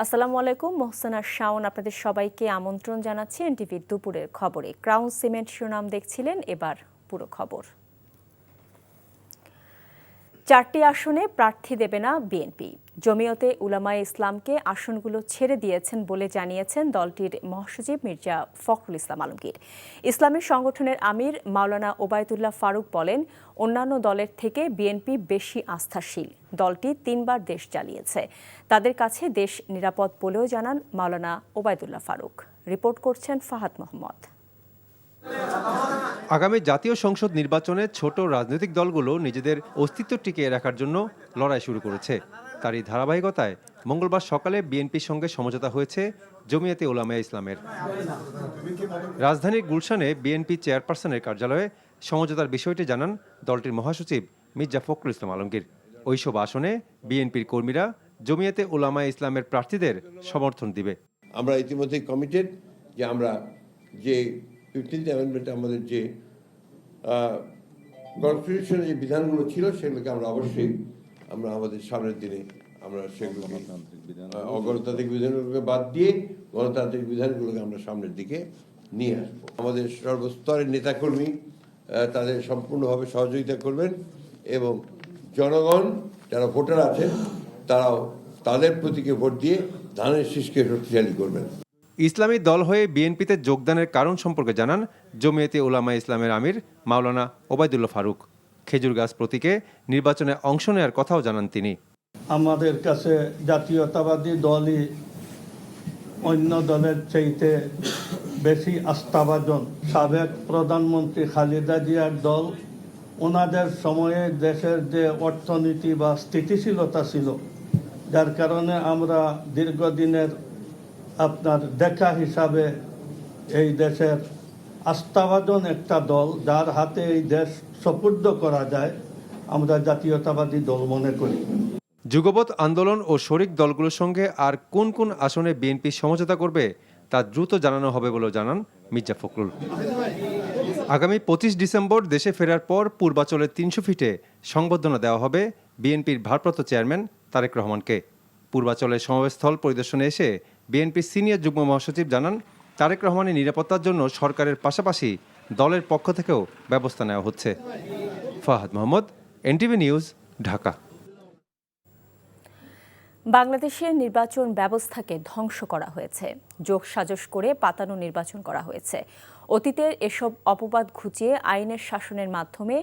আসসালামু আলাইকুম, মোহসেনা শাওন আপনাদের সবাইকে আমন্ত্রণ জানাচ্ছি এনটিভির দুপুরের খবরে। ক্রাউন সিমেন্ট শিরোনাম দেখছিলেন, এবার পুরো খবর। 4টি আসনে প্রার্থী দেবে না বিএনপি। জমিয়তে উলামায়ে ইসলামকে আসনগুলো ছেড়ে দিয়েছেন বলে জানিয়েছেন দলটির মহাসচিব মির্জা ফখরুল ইসলাম আলমগীর। ইসলামী সংগঠনের আমির মাওলানা ওবায়দুল্লাহ ফারুক বলেন, অন্যান্য দলের থেকে বিএনপি বেশি আস্থাশীল। দলটি 3বার দেশ চালিয়েছে, তাদের কাছে দেশ নিরাপদ বলেও জানান মাওলানা ওবায়দুল্লাহ ফারুক। রিপোর্ট করছেন ফাহাদ মোহাম্মদ। আগামী জাতীয় সংসদ নির্বাচনে ছোট রাজনৈতিক দলগুলো নিজেদের অস্তিত্ব টিকিয়ে রাখার জন্য লড়াই শুরু করেছে। তারই ধারাবাহিকতায় মঙ্গলবার সকালে বিএনপির সঙ্গে সমঝোতা হয়েছে জমিয়তে উলামায়ে ইসলামের। রাজধানীর গুলশানে বিএনপি চেয়ারপারসনের কার্যালয়ে সমঝোতার বিষয়টি জানান দলটির মহাসচিব মির্জা ফখরুল ইসলাম আলমগীর। ওইসব আসনে বিএনপির কর্মীরা জমিয়তে উলামায়ে ইসলামের প্রার্থীদের সমর্থন দিবে। আমরা ইতিমধ্যেই কমিটেড যে আমরা যে 15th অ্যামেন্ডমেন্ট আমাদের যে কনস্টিটিউশনের যে বিধানগুলো ছিল সেগুলোকে আমরা অবশ্যই আমাদের সামনের দিনে আমরা সেগুলোকে অগণতান্ত্রিক বিধানগুলোকে বাদ দিয়ে গণতান্ত্রিক বিধানগুলোকে আমরা সামনের দিকে নিয়ে আসবো। আমাদের সর্বস্তরের নেতাকর্মী তাদের সম্পূর্ণভাবে সহযোগিতা করবেন এবং জনগণ যারা ভোটার আছেন তারাও তাদের প্রতীকে ভোট দিয়ে ধানের শীষকে শক্তিশালী করবেন। ইসলামী দল হয়ে বিএনপিতে যোগদানের কারণ সম্পর্কে জানান জমিয়তে উলামায়ে ইসলামের আমির মাওলানা ওবায়দুল্লাহ ফারুক। খেজুর গাছ প্রতীকে নির্বাচনে অংশ নেওয়ার কথাও জানান তিনি। আমাদের কাছে জাতীয়তাবাদী দলই অন্য দলের চাইতে বেশি আস্থাভাজন। সাবেক প্রধানমন্ত্রী খালেদা জিয়ার দল, ওনাদের সময়ে দেশের যে অর্থনীতি বা স্থিতিশীলতা ছিল, যার কারণে আমরা দীর্ঘদিনের আপনার দেখা হিসাবে এই দেশের আস্থাভাজন একটা দল, যার হাতে এই দেশ সুপর্দ করা যায়, আমরা জাতীয়তাবাদী দল মনে করি। যুগপৎ আন্দোলন ও শরিক দলগুলোর সঙ্গে আর কোন কোন আসনে বিএনপি সমঝোতা করবে তা দ্রুত জানানো হবে বলেও জানান মির্জা ফখরুল। আগামী 25 ডিসেম্বর দেশে ফেরার পর পূর্বাচলের 300 ফিটে সংবর্ধনা দেওয়া হবে বিএনপির ভারপ্রাপ্ত চেয়ারম্যান তারেক রহমানকে। পূর্বাচলের সমাবেশস্থল পরিদর্শনে এসে বিএনপির সিনিয়র যুগ্ম মহাসচিব জানান, তারেক রহমানের নিরাপত্তার জন্য সরকারের পাশাপাশি দলের পক্ষ থেকেও ব্যবস্থা নেওয়া হচ্ছে। Fahad Mohammad, NTV news, Dhaka. বাংলাদেশের নির্বাচন ব্যবস্থাকে ধ্বংস করা হয়েছে, যোগসাজশ করে পাতানো নির্বাচন করা হয়েছে। অতীতের এসব অপবাদ ঘুচিয়ে আইনের শাসনের মাধ্যমে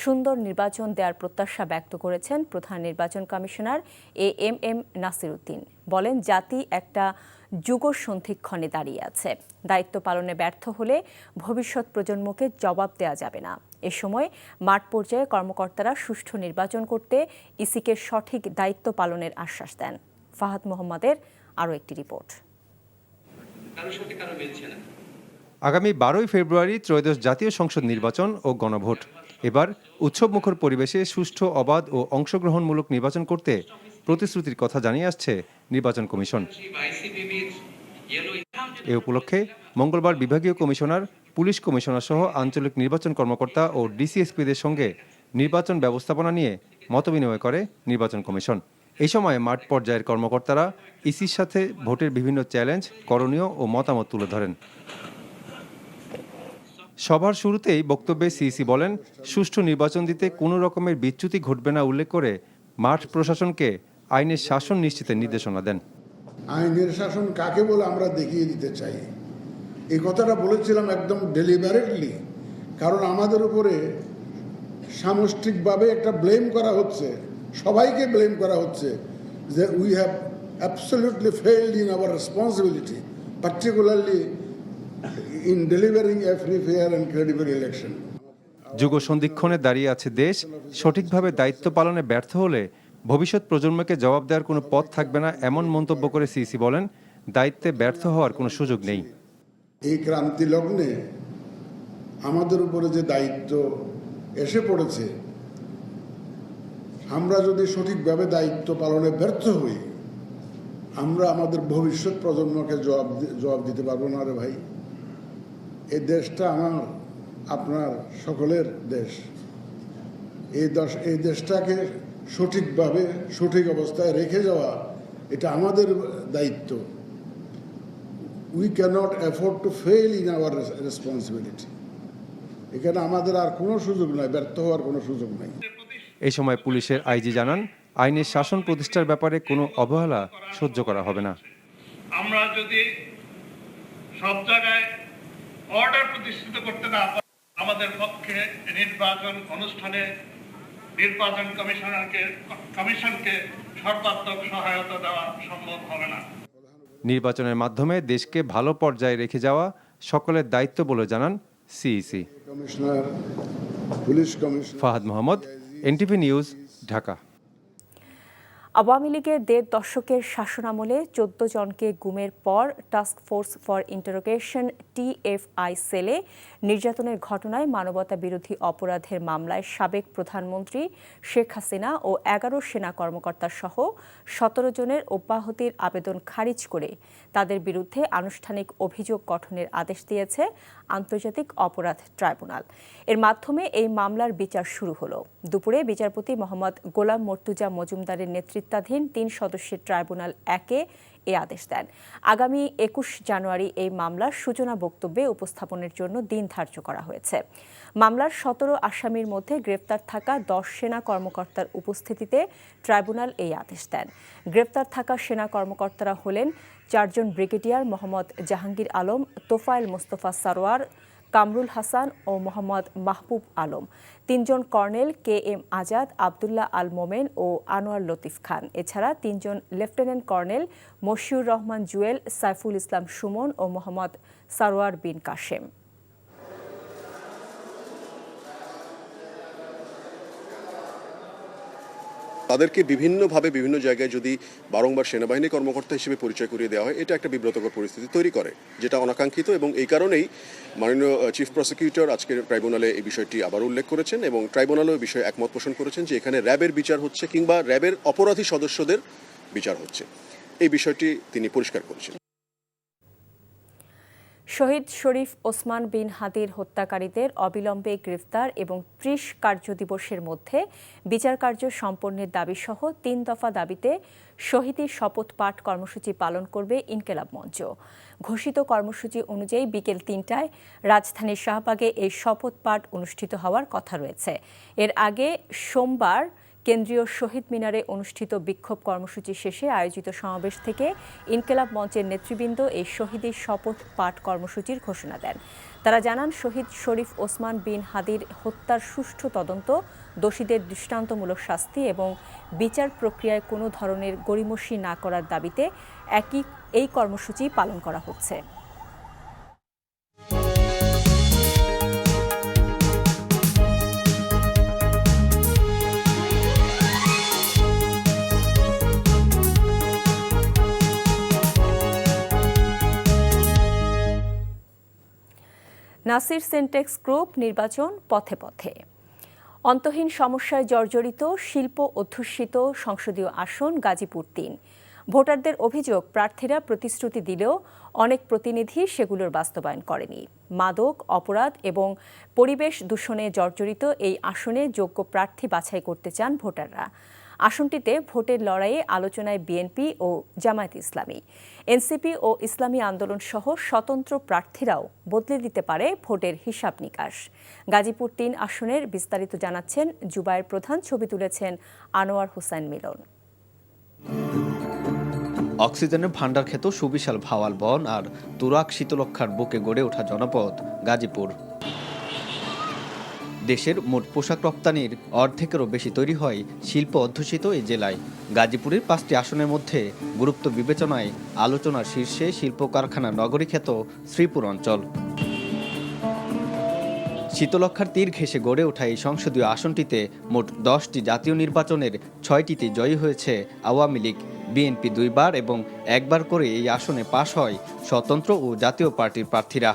সুন্দর নির্বাচন দেওয়ার প্রত্যাশা ব্যক্ত করেছেন প্রধান নির্বাচন কমিশনার এএমএম নাসির উদ্দিন। বলেন, জাতি একটা যুগসন্ধিক্ষণে দাঁড়িয়ে আছে। দায়িত্ব পালনে ব্যর্থ হলে ভবিষ্যৎ প্রজন্মকে জবাব দেওয়া যাবে না। এ সময় মাঠ পর্যায়ে কর্মকর্তারা সুষ্ঠু নির্বাচন করতে ইসিকে সঠিক দায়িত্ব পালনের আশ্বাস দেন। ফাহাদ মোহাম্মদের আরও একটি রিপোর্ট। আগামী 12ই ফেব্রুয়ারি ত্রয়োদশ জাতীয় সংসদ নির্বাচন ও গণভোট। এবার উৎসবমুখর পরিবেশে সুষ্ঠু, অবাধ ও অংশগ্রহণমূলক নির্বাচন করতে প্রতিশ্রুতির কথা জানিয়ে আসছে নির্বাচন কমিশন। এ উপলক্ষে মঙ্গলবার বিভাগীয় কমিশনার, পুলিশ কমিশনার সহ আঞ্চলিক নির্বাচন কর্মকর্তা ও ডিসিএসপিদের সঙ্গে নির্বাচন ব্যবস্থাপনা নিয়ে মতবিনিময় করে নির্বাচন কমিশন। এই সময় মাঠ পর্যায়ের কর্মকর্তারা ইসির সাথে ভোটের বিভিন্ন চ্যালেঞ্জ, করণীয় ও মতামত তুলে ধরেন। সভার শুরুতেই বক্তব্যে সিইসি বলেন, সুষ্ঠু নির্বাচন দিতে কোনো রকমের বিচ্যুতি ঘটবে না উল্লেখ করে মাঠ প্রশাসনকে আইনের শাসন নিশ্চিতের নির্দেশনা দেন। আইনের শাসন কাকে বলে আমরা দেখিয়ে দিতে চাই, এই কথাটা বলেছিলাম একদম ডেলিবারেটলি, কারণ আমাদের উপরে সামষ্টিকভাবে একটা ব্লেম করা হচ্ছে, সবাইকে ব্লেম করা হচ্ছে যে we have absolutely failed in our responsibility, particularly in delivering a free, fair and credible election. যুগসন্ধিক্ষণে দাঁড়িয়ে আছে দেশ, সঠিকভাবে দায়িত্ব পালনে ব্যর্থ হলে ভবিষ্যৎ প্রজন্মকে জবাব দেওয়ার কোনো পথ থাকবে না, এমন মন্তব্য করে সিইসি বলেন, দায়িত্বে ব্যর্থ হওয়ার কোনো সুযোগ নেই। এই ক্রান্তি লগ্নে আমাদের উপরে যে দায়িত্ব এসে পড়েছে, আমরা যদি সঠিকভাবে দায়িত্ব পালনে ব্যর্থ হই, আমরা আমাদের ভবিষ্যৎ প্রজন্মকে জবাব দিতে পারবো না রে ভাই। এই দেশটা আমার, আপনার সকলের দেশ। এই দেশটাকে সঠিকভাবে সঠিক অবস্থায় রেখে যাওয়া, এটা আমাদের দায়িত্ব। We cannot afford to fail in our responsibility. এখানে আমাদের আর কোনো সুযোগ নাই, ব্যর্থ হওয়ার কোনো সুযোগ নাই। এই সময় পুলিশের আইজি জানান, আইনের শাসন প্রতিষ্ঠার ব্যাপারে কোনো অবহেলা সহ্য করা হবে না। আমরা যদি সব জায়গায় অর্ডার প্রতিষ্ঠিত করতে না পারি, আমাদের পক্ষে নির্বাচন অনুষ্ঠানে নির্বাচন কমিশনকে সর্বাত্মক সহায়তা দেওয়া সম্ভব হবে না। নির্বাচনের মাধ্যমে দেশকে ভালো পর্যায়ে রেখে যাওয়া সকলের দায়িত্ব বলে জানান CEC. Commissioner, police commissioner Fahad Mohammad, NTV news, Dhaka. Awami লীগের ১.৫ দশকের শাসনামলে ১৪ জনকে গুমের পর task force for interrogation TFI সেলে নির্যাতনের ঘটনায় মানবতা বিরোধী অপরাধের মামলায় সাবেক প্রধানমন্ত্রী শেখ হাসিনা ও ১১ সেনা কর্মকর্তা সহ ১৭ জনের অব্যাহতির আবেদন খারিজ করে তাদের বিরুদ্ধে আনুষ্ঠানিক অভিযোগ গঠনের আদেশ দিয়েছে আন্তর্জাতিক অপরাধ ট্রাইব্যুনাল। এর মাধ্যমে এই মামলার বিচার শুরু হলো। দুপুরে বিচারপতি মোহাম্মদ গোলাম মর্তুজা মজুমদারের নেতৃত্বাধীন ৩ সদস্যের ট্রাইব্যুনাল ১-এ এ আদেশ দেন। আগামী ২১ জানুয়ারি এই মামলার সূচনা বক্তব্যে উপস্থাপনের জন্য দিন ধার্য করা হয়েছে। মামলার ১৭ আসামির মধ্যে গ্রেপ্তার থাকা ১০ সেনা কর্মকর্তার উপস্থিতিতে ট্রাইব্যুনাল এই আদেশ দেন। গ্রেপ্তার থাকা সেনা কর্মকর্তারা হলেন ৪ জন ব্রিগেডিয়ার মোহাম্মদ জাহাঙ্গীর আলম, তোফায়েল মোস্তফা সারোয়ার, কামরুল হাসান ও মোহাম্মদ মাহবুব আলম, ৩ জন কর্নেল KM আজাদ, আবদুল্লাহ আল মোমেন ও আনোয়ার লতিফ খান। এছাড়া ৩ জন লেফটেন্যান্ট কর্নেল মশিউর রহমান জুয়েল, সাইফুল ইসলাম সুমন ও মোহাম্মদ সারোয়ার বিন কাশেম। তাদেরকে বিভিন্নভাবে বিভিন্ন জায়গায় যদি বারংবার সেনাবাহিনী কর্মকর্তা হিসেবে পরিচয় করিয়ে দেওয়া হয়, এটা একটা বিব্রতকর পরিস্থিতি তৈরি করে, যেটা অনাকাঙ্ক্ষিত। এবং এই কারণেই মাননীয় চিফ প্রসিকিউটর আজকের ট্রাইব্যুনালে এই বিষয়টি আবার উল্লেখ করেছেন এবং ট্রাইব্যুনালও এই বিষয়ে একমত পোষণ করেছেন যে এখানে র্যাবের বিচার হচ্ছে কিংবা র্যাবের অপরাধী সদস্যদের বিচার হচ্ছে, এই বিষয়টি তিনি পরিষ্কার করেছেন। শহীদ শরীফ ওসমান বিন হাদির হত্যাকারীদের অবিলম্বে গ্রেফতার এবং ৩০ কার্যদিবসের মধ্যে বিচার কার্য সম্পন্নের দাবিসহ ৩ দফা দাবিতে শহীদের শপথ পাঠ কর্মসূচি পালন করবে ইনকেলাব মঞ্চ। ঘোষিত কর্মসূচি অনুযায়ী বিকেল ৩টায় রাজধানীর শাহবাগে এই শপথ পাঠ অনুষ্ঠিত হওয়ার কথা রয়েছে। এর আগে সোমবার কেন্দ্রীয় শহীদ মিনারে অনুষ্ঠিত বিক্ষোভ কর্মসূচি শেষে আয়োজিত সমাবেশ থেকে ইনকেলাব মঞ্চের নেতৃবৃন্দ এই শহীদের শপথ পাঠ কর্মসূচির ঘোষণা দেন। তারা জানান, শহীদ শরীফ ওসমান বিন হাদির হত্যার সুষ্ঠু তদন্ত, দোষীদের দৃষ্টান্তমূলক শাস্তি এবং বিচার প্রক্রিয়ায় কোনো ধরনের গড়িমসি না করার দাবিতে এই কর্মসূচি পালন করা হচ্ছে। নাসির সিনটেক্স গ্রুপ নির্বাচন পথে পথে। অন্তহীন সমস্যায় জর্জরিত শিল্প অধ্যুষিত সংসদীয় আসন গাজীপুর ৩। ভোটারদের অভিযোগ, প্রার্থীরা প্রতিশ্রুতি দিলেও অনেক প্রতিনিধি সেগুলোর বাস্তবায়ন করেনি। মাদক, অপরাধ এবং পরিবেশ দূষণে জর্জরিত এই আসনে যোগ্য প্রার্থী বাছাই করতে চান ভোটাররা। আসনটিতে ভোটের লড়াইয়ে আলোচনায় বিএনপি ও জামায়াতে ইসলামী, এনসিপি ও ইসলামী আন্দোলন সহ স্বতন্ত্র প্রার্থীরাও বদলে দিতে পারে ভোটের হিসাব নিকাশ। গাজীপুর ৩ আসনের বিস্তারিত জানাচ্ছেন জুবায়ের প্রধান, ছবি তুলেছেন আনোয়ার হোসেন মিলন। অক্সিজেনের ভাণ্ডার খ্যাত সুবিশাল ভাওয়াল বন আর তুরাগ শীতলক্ষার বুকে গড়ে ওঠা জনপদ গাজীপুর। দেশের মোট পোশাক রপ্তানির অর্ধেকেরও বেশি তৈরি হয় শিল্প অধ্যুষিত এই জেলায়। গাজীপুরের 5টি আসনের মধ্যে গুরুত্ব বিবেচনায় আলোচনার শীর্ষে শিল্প কারখানা নগরী খ্যাত শ্রীপুর অঞ্চল। শীতলক্ষার তীর ঘেঁষে গড়ে ওঠা এই সংসদীয় আসনটিতে মোট 10টি জাতীয় নির্বাচনের 6টিতে জয়ী হয়েছে আওয়ামী লীগ, বিএনপি 2 বার এবং 1 বার করে এই আসনে পাশ হয় স্বতন্ত্র ও জাতীয় পার্টির প্রার্থীরা।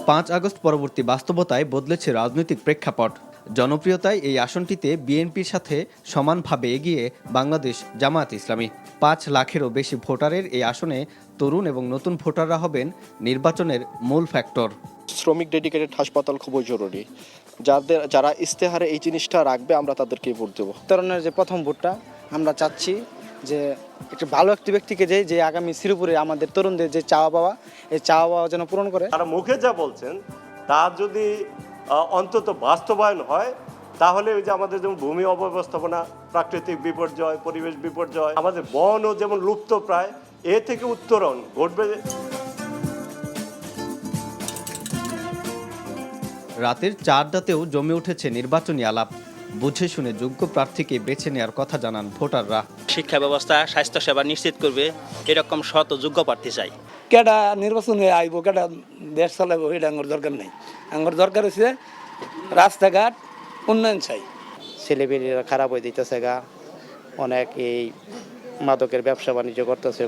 5 আগস্ট পরবর্তী বাস্তবতায় বদলেছে রাজনৈতিক প্রেক্ষাপট। জনপ্রিয়তায় এই আসনটিতে বিএনপির সাথে সমানভাবে এগিয়ে বাংলাদেশ জামায়াতে ইসলামী। 5 লাখেরও বেশি ভোটারের এই আসনে তরুণ এবং নতুন ভোটাররা হবেন নির্বাচনের মূল ফ্যাক্টর। শ্রমিক ডেডিকেটেড হাসপাতাল খুবই জরুরি, যারা ইস্তেহারে এই জিনিসটা রাখবে আমরা তাদেরকেই ভোট দেবো। তরুণের যে প্রথম ভোটটা আমরা চাচ্ছি যে একটু ভালো একটি ব্যক্তিকে যে আগামী শ্রীপুরে আমাদের তরুণদের যে চাওয়া পাওয়া এই চাওয়া পাওয়া যেন পূরণ করে। তারা মুখে যা বলছেন তা যদি অন্তত বাস্তবায়ন হয় তাহলে ওই যে আমাদের যেমন ভূমি অব্যবস্থাপনা, প্রাকৃতিক বিপর্যয়, পরিবেশ বিপর্যয়, আমাদের বনও যেমন লুপ্ত প্রায়, এ থেকে উত্তরণ ঘটবে। রাতের চা আড্ডাতেও জমে উঠেছে নির্বাচনী আলাপ। বুঝে শুনে যোগ্য প্রার্থীকে বেছে নেওয়ার কথা জানান ভোটাররা। শিক্ষা ব্যবস্থা, স্বাস্থ্যসেবা নিশ্চিত করবে এরকম শত যোগ্য প্রার্থী চাই। কেডা নির্বাচনে আইব, কেডা দেশ চালাবো, এটা আমার দরকার নেই। আমার দরকার হচ্ছে রাস্তাঘাট উন্নয়ন চাই। ছেলেপেলেরা খারাপ হয়ে দিতেছে গা, অনেক এই মাদকের ব্যবসা বাণিজ্য করতেছে।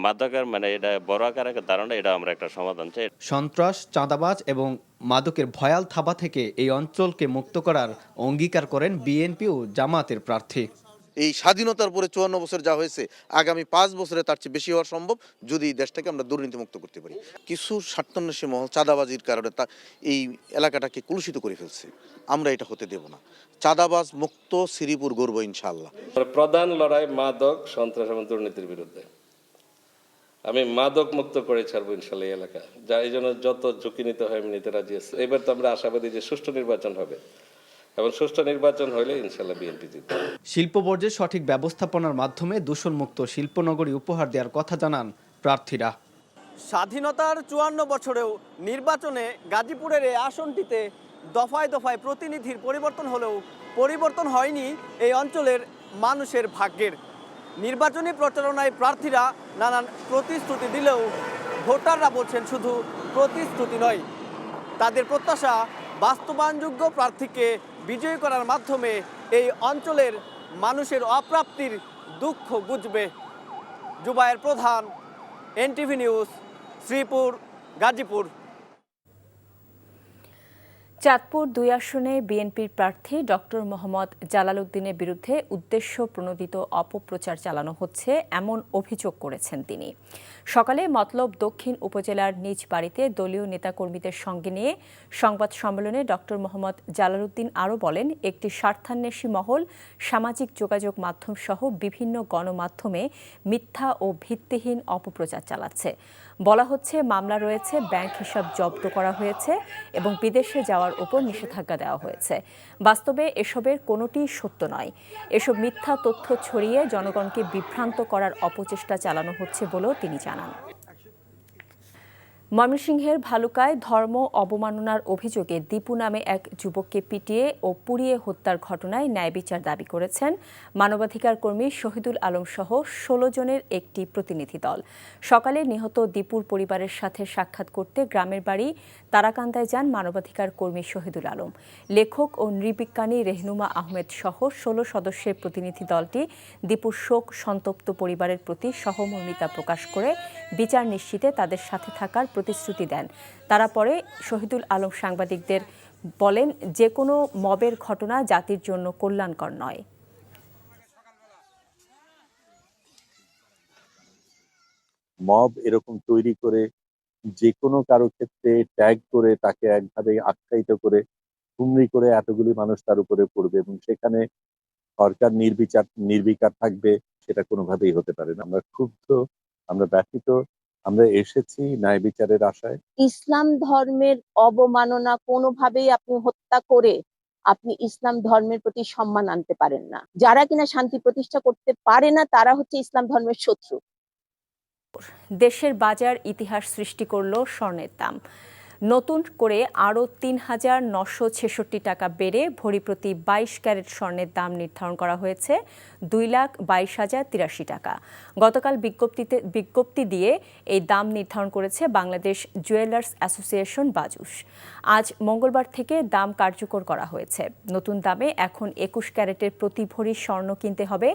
মাদকের এটা বড় আকারের ধারণা, এটা আমরা একটা সমাধান চাই। সন্ত্রাস, চাঁদাবাজ এবং মাদকের ভয়াল থাবা থেকে এই অঞ্চলকে মুক্ত করার অঙ্গীকার করেন বিএনপি ও জামায়াতের প্রার্থী। এই স্বাধীনতার পরে 54 বছর যা হয়েছে, আগামী 5 বছরে তার চেয়ে বেশি হওয়া সম্ভব যদি এই দেশটাকে আমরা দুর্নীতিমুক্ত করতে পারি। কিছু স্বার্থান্বেষী মহল চাঁদাবাজির কারণে এই এলাকাটাকে কলুষিত করে ফেলছে। আমরা এটা হতে দেব না। চাঁদাবাজ মুক্ত শ্রীপুর গর্ব ইনশাআল্লাহ। প্রধান লড়াই মাদক, সন্ত্রাস এবং দুর্নীতির বিরুদ্ধে। আমি মাদক মুক্ত করে ছাড়বো ইনশাআল্লাহ এই এলাকা। যা এই জন্য যত ঝুঁকি নিতে হয় আমি নিতে রাজি আছি। এবার তো আমরা আশাবাদী যে সুষ্ঠু নির্বাচন হবে এবং সুষ্ঠু নির্বাচন হলে ইনশাআল্লাহ বিএনপি জিতবে। শিল্প বর্জ্যের সঠিক ব্যবস্থাপনার মাধ্যমে দূষণমুক্ত শিল্পনগরী উপহার দেওয়ার কথা জানান প্রার্থীরা। স্বাধীনতার 54 বছরেও নির্বাচনে গাজীপুরের এই আসনটিতে দফায় দফায় প্রতিনিধির পরিবর্তন হলেও পরিবর্তন হয়নি এই অঞ্চলের মানুষের ভাগ্যের। নির্বাচনী প্রচারণায় প্রার্থীরা নানান প্রতিশ্রুতি দিলেও ভোটাররা বলছেন শুধু প্রতিশ্রুতি নয়, তাদের প্রত্যাশা বাস্তবায়নযোগ্য প্রার্থীকে বিজয়ী করার মাধ্যমে এই অঞ্চলের মানুষের অপ্রাপ্তির দুঃখ বুঝবে। জুবায়ের প্রধান, এনটিভি নিউজ, শ্রীপুর, গাজীপুর। চাঁদপুর 2 আসনে বিএনপির প্রার্থী ডক্টর মোহাম্মদ জালাল উদ্দিনের বিরুদ্ধে উদ্দেশ্য প্রণোদিত অপপ্রচার চালানো হচ্ছে এমন অভিযোগ করেছেন তিনি। সকালে মতলব দক্ষিণ উপজেলার নিজ বাড়িতে দলীয় নেতাকর্মীদের সঙ্গে নিয়ে সংবাদ সম্মেলনে ডক্টর মোহাম্মদ জালাল উদ্দিন আরও বলেন, একটি স্বার্থান্বেষী মহল সামাজিক যোগাযোগ মাধ্যম সহ বিভিন্ন গণমাধ্যমে মিথ্যা ও ভিত্তিহীন অপপ্রচার চালাচ্ছে। বলা হচ্ছে মামলা রয়েছে, ব্যাংক হিসাব জব্দ করা হয়েছে এবং বিদেশে যাওয়ার উপর নিষেধাজ্ঞা দেওয়া হয়েছে। বাস্তবে এসবের কোনোটিই সত্য নয়। এসব মিথ্যা তথ্য ছড়িয়ে জনগণকে বিভ্রান্ত করার অপচেষ্টা চালানো হচ্ছে বলেও তিনি জানান। ময়মনসিংহের ভালুকায় ধর্ম অবমাননার অভিযোগে দীপু নামে এক যুবককে পিটিয়ে ও পুড়িয়ে হত্যার ঘটনায় ন্যায় বিচার দাবি করেছেন মানবাধিকার কর্মী শহীদুল আলম সহ 16 জনের একটি প্রতিনিধি দল। সকালে নিহত দীপুর পরিবারের সাথে সাক্ষাৎ করতে গ্রামের বাড়ি তারাকান্দায় যান মানবাধিকার কর্মী শহীদুল আলম। লেখক ও নৃবিজ্ঞানী রেহনুমা আহমেদ সহ 16 সদস্যের প্রতিনিধি দলটি দীপুর শোক সন্তপ্ত পরিবারের প্রতি সহমর্মিতা প্রকাশ করে বিচার নিশ্চিতে তাদের সাথে থাকার প্রতিশ্রুতি দেন। তারা পরে শহীদুল আলম সাংবাদিকদের বলেন, যে কোনো মবের ঘটনা জাতির জন্য কল্যাণকর নয়। মব এরকম তৈরি করে যে কোনো কারো ক্ষেত্রে ট্যাগ করে তাকে একভাবে আখ্যায়িত করে হুমড়ি করে এতগুলি মানুষ তার উপরে পড়বে এবং সেখানে সরকার নির্বিকার থাকবে, সেটা কোনোভাবেই হতে পারে না। আমরা ক্ষুব্ধ, আমরা ব্যথিত, আমরা এসেছি ন্যায় বিচারের আশায়। ইসলাম ধর্মের অবমাননা কোনোভাবেই আপনি হত্যা করে আপনি ইসলাম ধর্মের প্রতি সম্মান আনতে পারেন না। যারা কিনা শান্তি প্রতিষ্ঠা করতে পারে না তারা হচ্ছে ইসলাম ধর্মের শত্রু। দেশের বাজার ইতিহাস সৃষ্টি করল স্বর্ণের দাম। নতুন করে আরও ৩,৯৬৬ টাকা বেড়ে ভরি প্রতি 22 ক্যারেট স্বর্ণের দাম নির্ধারণ করা হয়েছে 2,22,083 টাকা। গতকাল বিজ্ঞপ্তি দিয়ে এই দাম নির্ধারণ করেছে বাংলাদেশ জুয়েলার্স অ্যাসোসিয়েশন বাজুস। আজ মঙ্গলবার থেকে দাম কার্যকর করা হয়েছে। নতুন দামে এখন 21 ক্যারেটের প্রতি ভরি স্বর্ণ কিনতে হবে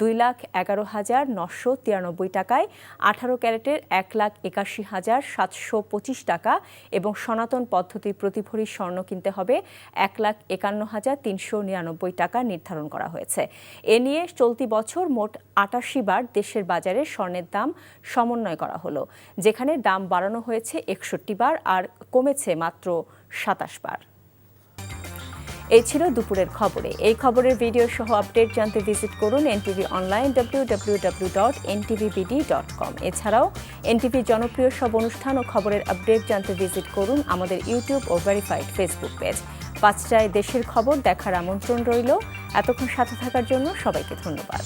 2,11,993 টাকায়, 18 ক্যারেটের 1,81,725 টাকা এবং সনাতন পদ্ধতির প্রতি ভরি স্বর্ণ কিনতে হবে 1,51,399 টাকা নির্ধারণ করা হয়েছে। এ নিয়ে চলতি বছর মোট 88 বার দেশের বাজারে স্বর্ণের দাম সমন্বয় করা হলো, যেখানে দাম বাড়ানো হয়েছে 61 বার আর কমেছে মাত্র 27 বার। এই ছিল দুপুরের খবরে। এই খবরের ভিডিও সহ আপডেট জানতে ভিজিট করুন এনটিভি অনলাইন www.ntvbd.com। এছাড়াও এনটিভি জনপ্রিয় সব অনুষ্ঠান ও খবরের আপডেট জানতে ভিজিট করুন আমাদের ইউটিউব ও ভেরিফাইড ফেসবুক পেজ। 5টায় দেশের খবর দেখার আমন্ত্রণ রইল। এতক্ষণ সাথে থাকার জন্য সবাইকে ধন্যবাদ।